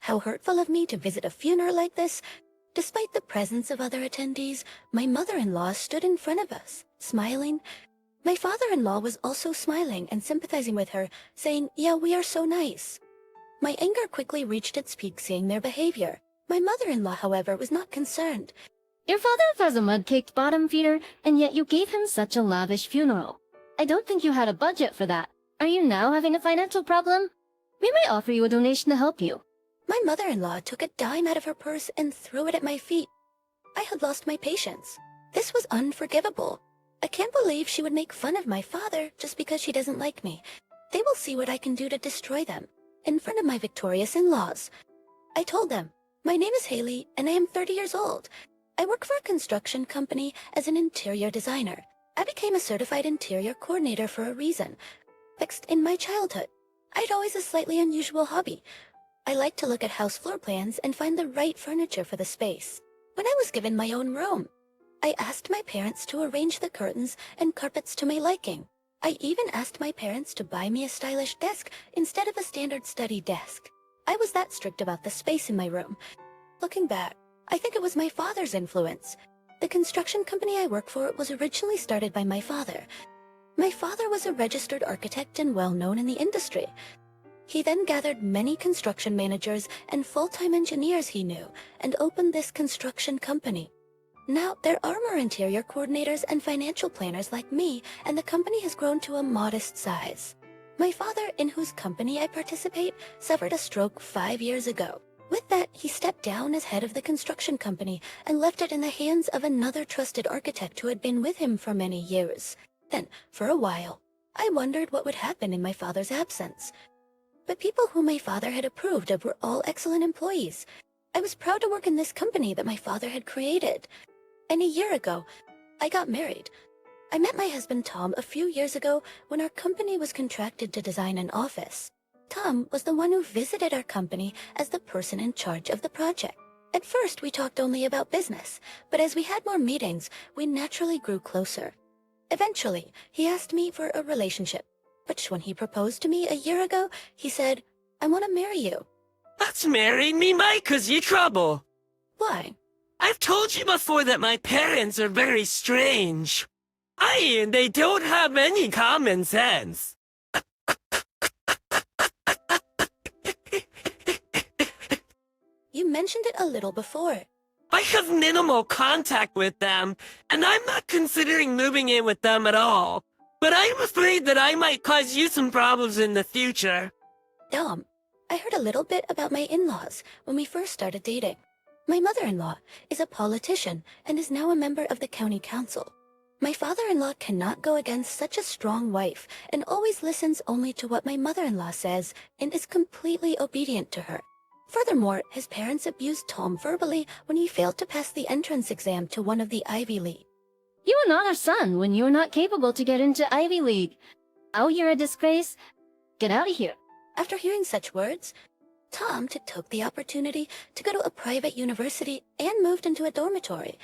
How hurtful of me to visit a funeral like this. Despite the presence of other attendees, my mother-in-law stood in front of us, smiling. My father-in-law was also smiling and sympathizing with her, saying, "Yeah, we are so nice." My anger quickly reached its peak seeing their behavior. My mother-in-law, however, was not concerned. Your father has a mud-caked bottom feeder, and yet you gave him such a lavish funeral. I don't think you had a budget for that. Are you now having a financial problem? We might offer you a donation to help you. My mother-in-law took a dime out of her purse and threw it at my feet. I had lost my patience. This was unforgivable. I can't believe she would make fun of my father just because she doesn't like me. They will see what I can do to destroy them, in front of my victorious in-laws. I told them, "My name is Haley, and I am 30 years old. I work for a construction company as an interior designer. I became a certified interior coordinator for a reason. Fixed in my childhood. I had always a slightly unusual hobby. I like to look at house floor plans and find the right furniture for the space. When I was given my own room, I asked my parents to arrange the curtains and carpets to my liking. I even asked my parents to buy me a stylish desk instead of a standard study desk. I was that strict about the space in my room. Looking back, I think it was my father's influence. The construction company I work for was originally started by my father. My father was a registered architect and well-known in the industry. He then gathered many construction managers and full-time engineers he knew and opened this construction company. Now, there are more interior coordinators and financial planners like me, and the company has grown to a modest size. My father, in whose company I participate, suffered a stroke 5 years ago. With that, he stepped down as head of the construction company and left it in the hands of another trusted architect who had been with him for many years. Then, for a while, I wondered what would happen in my father's absence. But people whom my father had approved of were all excellent employees. I was proud to work in this company that my father had created. And a year ago, I got married. I met my husband Tom a few years ago when our company was contracted to design an office. Tom was the one who visited our company as the person in charge of the project. At first, we talked only about business, but as we had more meetings, we naturally grew closer. Eventually, he asked me for a relationship, which when he proposed to me a year ago, he said, "I want to marry you." That's marrying me might cause you trouble. Why? I've told you before that my parents are very strange. They don't have any common sense. You mentioned it a little before. I have minimal contact with them, and I'm not considering moving in with them at all. But I'm afraid that I might cause you some problems in the future. Dom, I heard a little bit about my in-laws when we first started dating. My mother-in-law is a politician and is now a member of the county council. My father-in-law cannot go against such a strong wife and always listens only to what my mother-in-law says and is completely obedient to her. Furthermore, his parents abused Tom verbally when he failed to pass the entrance exam to one of the Ivy League. You are not our son when you are not capable to get into Ivy League. Oh, you're a disgrace. Get out of here. After hearing such words, Tom took the opportunity to go to a private university and moved into a dormitory.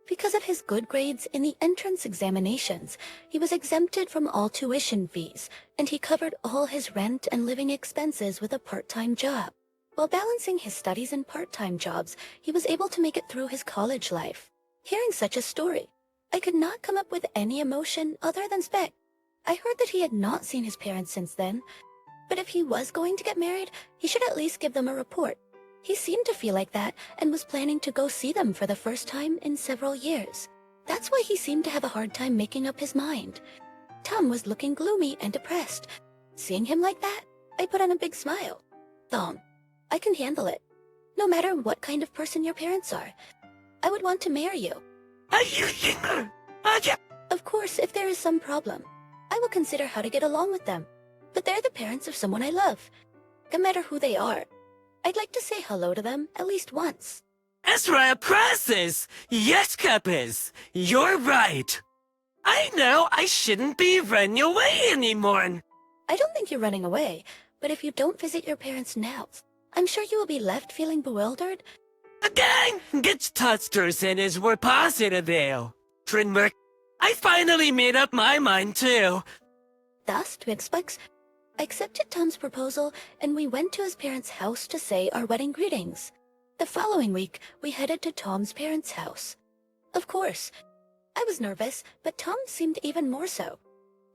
Because of his good grades in the entrance examinations, he was exempted from all tuition fees, and he covered all his rent and living expenses with a part-time job. While balancing his studies and part-time jobs, he was able to make it through his college life. Hearing such a story, I could not come up with any emotion other than respect. I heard that he had not seen his parents since then, but if he was going to get married, he should at least give them a report. He seemed to feel like that and was planning to go see them for the first time in several years. That's why he seemed to have a hard time making up his mind. Tom was looking gloomy and depressed. Seeing him like that, I put on a big smile. Tom, I can handle it. No matter what kind of person your parents are, I would want to marry you. Are you younger? Of course, if there is some problem, I will consider how to get along with them. But they're the parents of someone I love. No matter who they are, I'd like to say hello to them at least once. Ezra presses! Yes, Capis, you're right. I know I shouldn't be running away anymore. I don't think you're running away, but if you don't visit your parents now, I'm sure you will be left feeling bewildered. Again, get touched and is more positive ale. Trinmer, I finally made up my mind too. Thus, Twixbugs, I accepted Tom's proposal, and we went to his parents' house to say our wedding greetings. The following week, we headed to Tom's parents' house. Of course, I was nervous, but Tom seemed even more so.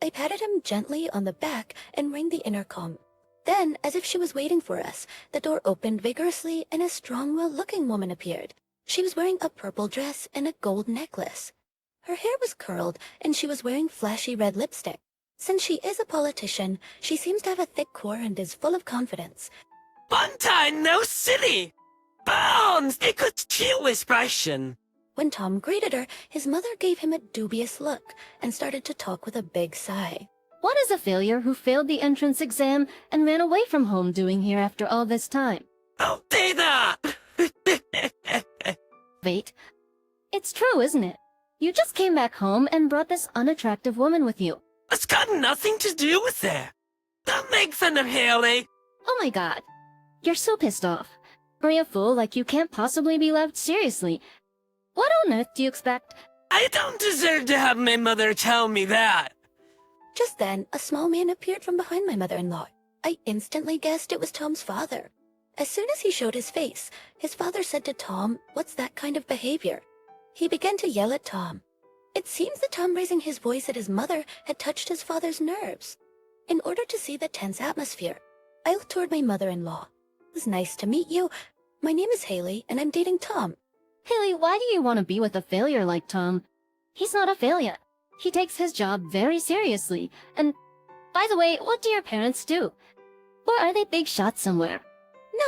I patted him gently on the back and rang the intercom. Then, as if she was waiting for us, the door opened vigorously and a strong-willed-looking woman appeared. She was wearing a purple dress and a gold necklace. Her hair was curled, and she was wearing flashy red lipstick. Since she is a politician, she seems to have a thick core and is full of confidence. Buntine, no silly! Bones, a good chill expression. When Tom greeted her, his mother gave him a dubious look and started to talk with a big sigh. What is a failure who failed the entrance exam and ran away from home doing here after all this time? Oh, say that! Wait. It's true, isn't it? You just came back home and brought this unattractive woman with you. It's got nothing to do with it. Don't make fun of Haley. Oh my god. You're so pissed off. Are you a fool like you can't possibly be loved seriously? What on earth do you expect? I don't deserve to have my mother tell me that. Just then, a small man appeared from behind my mother-in-law. I instantly guessed it was Tom's father. As soon as he showed his face, his father said to Tom, "What's that kind of behavior?" He began to yell at Tom. It seems that Tom raising his voice at his mother had touched his father's nerves. In order to see the tense atmosphere, I looked toward my mother-in-law. "It was nice to meet you. My name is Haley, and I'm dating Tom." Haley, why do you want to be with a failure like Tom? He's not a failure. He takes his job very seriously. And, by the way, what do your parents do? Or are they big shots somewhere?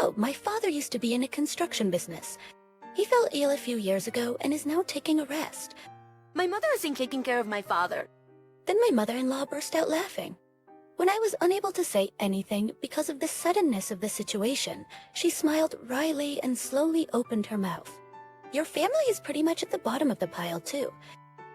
No, my father used to be in a construction business. He fell ill a few years ago and is now taking a rest. My mother isn't taking care of my father. Then my mother-in-law burst out laughing. When I was unable to say anything because of the suddenness of the situation, she smiled wryly and slowly opened her mouth. "Your family is pretty much at the bottom of the pile, too.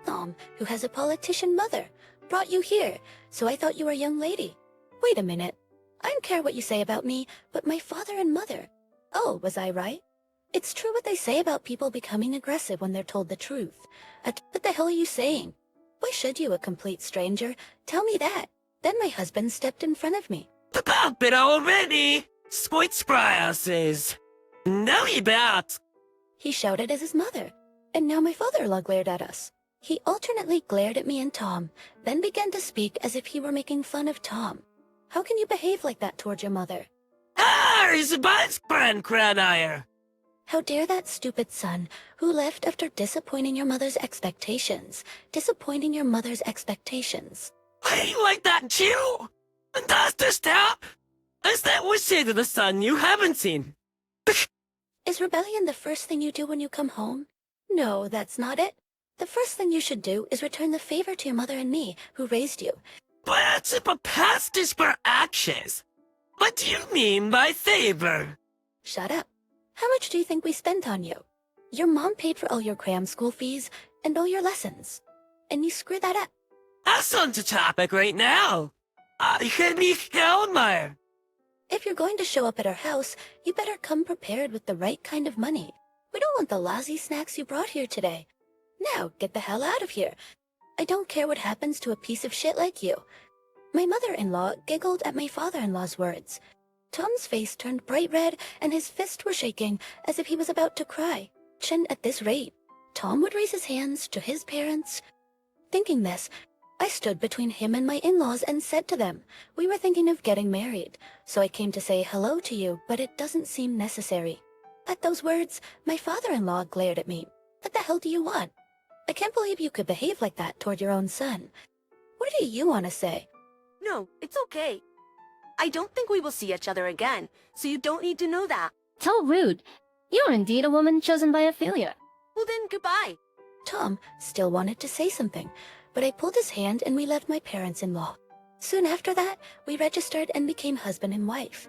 Tom, who has a politician mother, brought you here, so I thought you were a young lady. Wait a minute. I don't care what you say about me, but my father and mother. Oh, was I right? It's true what they say about people becoming aggressive when they're told the truth. What the hell are you saying? Why should you, a complete stranger? Tell me that." Then my husband stepped in front of me. Stop it already! Spoitsprayer says. No, you bet. He shouted as his mother, and now my father-in-law glared at us. He alternately glared at me and Tom, then began to speak as if he were making fun of Tom. "How can you behave like that toward your mother? He's a best friend, Cranire. How dare that stupid son, who left after disappointing your mother's expectations, disappointing your mother's expectations." Hey, you like that too? And that's the step? Is that what say to the son you haven't seen? Is rebellion the first thing you do when you come home? No, that's not it. The first thing you should do is return the favor to your mother and me, who raised you. But if a past is for actions, what do you mean by favor? Shut up. How much do you think we spent on you? Your mom paid for all your cram school fees and all your lessons. And you screwed that up. That's on the topic right now. I can be Helmer. If you're going to show up at our house, you better come prepared with the right kind of money. We don't want the lousy snacks you brought here today. Now, get the hell out of here. I don't care what happens to a piece of shit like you. My mother-in-law giggled at my father-in-law's words. Tom's face turned bright red and his fists were shaking as if he was about to cry. At this rate, Tom would raise his hands to his parents. Thinking this, I stood between him and my in-laws and said to them, "We were thinking of getting married, so I came to say hello to you, but it doesn't seem necessary." At those words, my father-in-law glared at me. "What the hell do you want? I can't believe you could behave like that toward your own son. What do you want to say?" No, it's okay. I don't think we will see each other again, so you don't need to know that. How rude. You're indeed a woman chosen by a failure. Well then, goodbye. Tom still wanted to say something, but I pulled his hand and we left my parents-in-law. Soon after that, we registered and became husband and wife.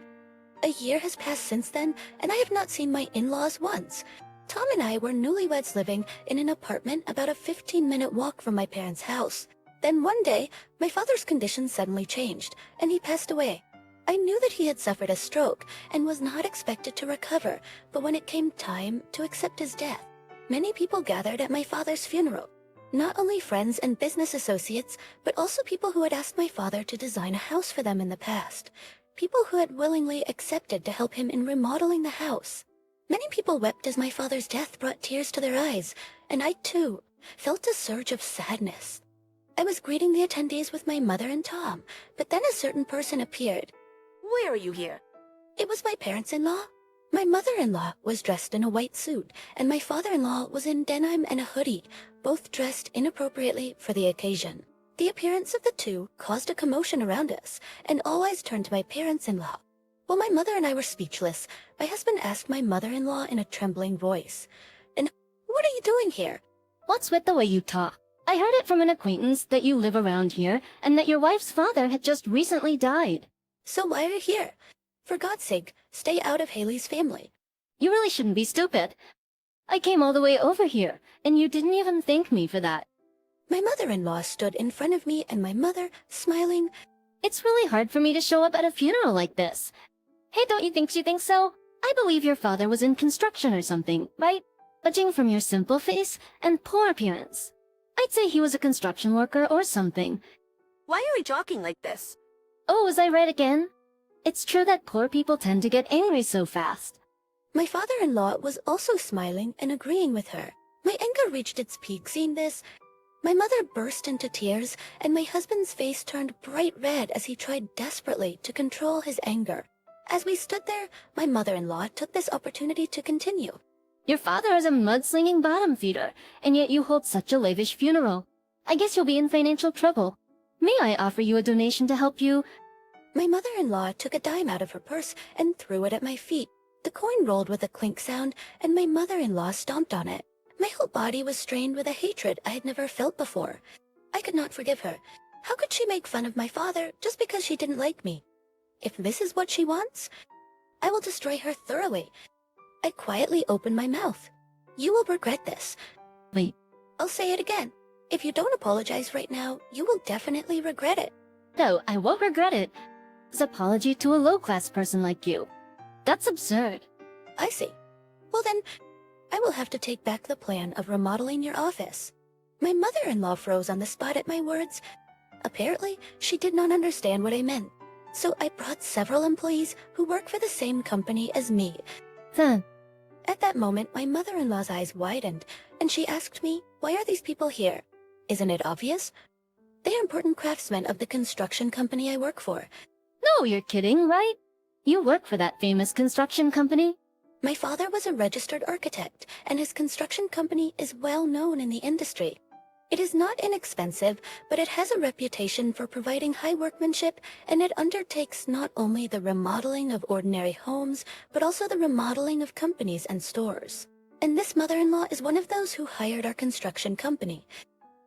A year has passed since then, and I have not seen my in-laws once. Tom and I were newlyweds living in an apartment about a 15-minute walk from my parents' house. Then one day, my father's condition suddenly changed, and he passed away. I knew that he had suffered a stroke and was not expected to recover, but when it came time to accept his death, many people gathered at my father's funeral. Not only friends and business associates, but also people who had asked my father to design a house for them in the past. People who had willingly accepted to help him in remodeling the house. Many people wept as my father's death brought tears to their eyes, and I too felt a surge of sadness. I was greeting the attendees with my mother and Tom, but then a certain person appeared. Where are you here? It was my parents-in-law. My mother-in-law was dressed in a white suit, and my father-in-law was in denim and a hoodie, both dressed inappropriately for the occasion. The appearance of the two caused a commotion around us, and all eyes turned to my parents-in-law. While my mother and I were speechless, my husband asked my mother-in-law in a trembling voice, "And what are you doing here?" What's with the way you talk? I heard it from an acquaintance that you live around here and that your wife's father had just recently died. So why are you here? For God's sake, stay out of Haley's family. You really shouldn't be stupid. I came all the way over here, and you didn't even thank me for that. My mother-in-law stood in front of me, and my mother, smiling, It's really hard for me to show up at a funeral like this. Hey, don't you think she thinks so? I believe your father was in construction or something, right? Judging from your simple face and poor appearance, I'd say he was a construction worker or something. Why are we talking like this? Oh, was I right again? It's true that poor people tend to get angry so fast. My father-in-law was also smiling and agreeing with her. My anger reached its peak seeing this. My mother burst into tears, and my husband's face turned bright red as he tried desperately to control his anger. As we stood there, my mother-in-law took this opportunity to continue. Your father is a mudslinging bottom feeder, and yet you hold such a lavish funeral. I guess you'll be in financial trouble. May I offer you a donation to help you? My mother-in-law took a dime out of her purse and threw it at my feet. The coin rolled with a clink sound, and my mother-in-law stomped on it. My whole body was strained with a hatred I had never felt before. I could not forgive her. How could she make fun of my father just because she didn't like me? If this is what she wants, I will destroy her thoroughly. I quietly opened my mouth. You will regret this. Wait. I'll say it again. If you don't apologize right now, you will definitely regret it. No, I won't regret it. It's an apology to a low-class person like you. That's absurd. I see. Well then, I will have to take back the plan of remodeling your office. My mother-in-law froze on the spot at my words. Apparently, she did not understand what I meant. So I brought several employees who work for the same company as me. Then, At that moment, my mother-in-law's eyes widened, and she asked me, "Why are these people here? Isn't it obvious? They are important craftsmen of the construction company I work for." no, you're kidding, right? You work for that famous construction company? My father was a registered architect, and his construction company is well known in the industry. It is not inexpensive, but it has a reputation for providing high workmanship, and it undertakes not only the remodeling of ordinary homes, but also the remodeling of companies and stores. And this mother-in-law is one of those who hired our construction company.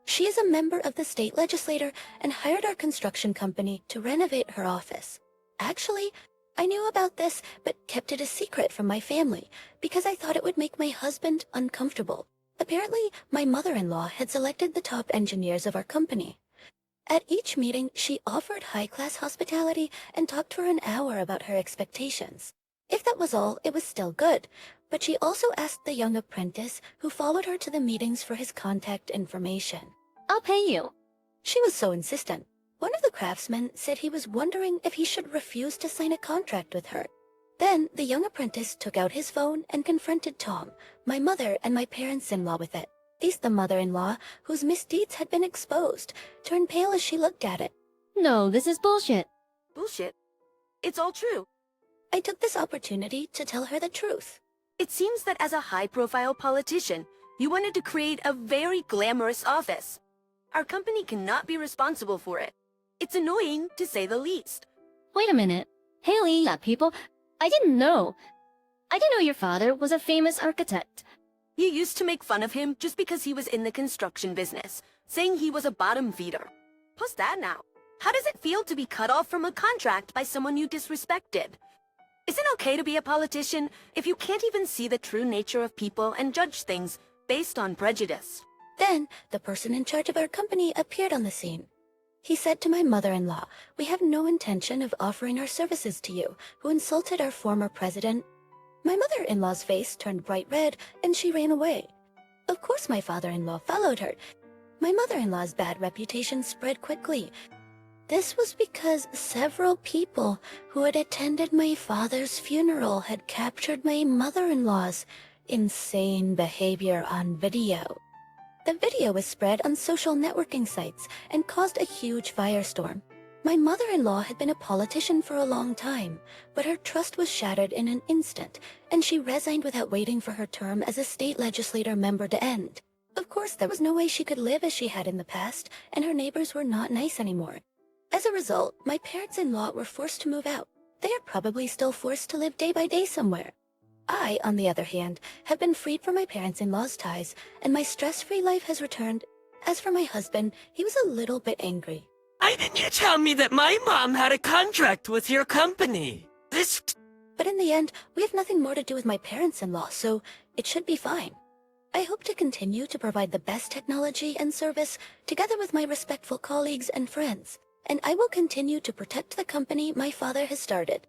She is a member of the state legislature and hired our construction company to renovate her office. Actually, I knew about this, but kept it a secret from my family because I thought it would make my husband uncomfortable. Apparently, my mother-in-law had selected the top engineers of our company. At each meeting, she offered high-class hospitality and talked for an hour about her expectations. If that was all, it was still good, but she also asked the young apprentice who followed her to the meetings for his contact information. I'll pay you. She was so insistent. One of the craftsmen said he was wondering if he should refuse to sign a contract with her. Then the young apprentice took out his phone and confronted Tom, my mother, and my parents-in-law with it. The mother-in-law, whose misdeeds had been exposed, turned pale as she looked at it. No, this is bullshit. Bullshit. It's all true. I took this opportunity to tell her the truth. It seems that as a high-profile politician, you wanted to create a very glamorous office. Our company cannot be responsible for it. It's annoying, to say the least. Wait a minute. Haley, people, I didn't know. I didn't know your father was a famous architect. You used to make fun of him just because he was in the construction business, saying he was a bottom feeder. Plus that now. How does it feel to be cut off from a contract by someone you disrespected? Is it okay to be a politician if you can't even see the true nature of people and judge things based on prejudice? Then the person in charge of our company appeared on the scene. He said to my mother-in-law, "We have no intention of offering our services to you, who insulted our former president." My mother-in-law's face turned bright red, and she ran away. Of course my father-in-law followed her. My mother-in-law's bad reputation spread quickly. This was because several people who had attended my father's funeral had captured my mother-in-law's insane behavior on video. The video was spread on social networking sites and caused a huge firestorm. My mother-in-law had been a politician for a long time, but her trust was shattered in an instant, and she resigned without waiting for her term as a state legislator member to end. Of course, there was no way she could live as she had in the past, and her neighbors were not nice anymore. As a result, my parents-in-law were forced to move out. They are probably still forced to live day by day somewhere. I, on the other hand, have been freed from my parents-in-law's ties, and my stress-free life has returned. As for my husband, he was a little bit angry. Why didn't you tell me that my mom had a contract with your company? But in the end, we have nothing more to do with my parents-in-law, so it should be fine. I hope to continue to provide the best technology and service together with my respectful colleagues and friends, and I will continue to protect the company my father has started.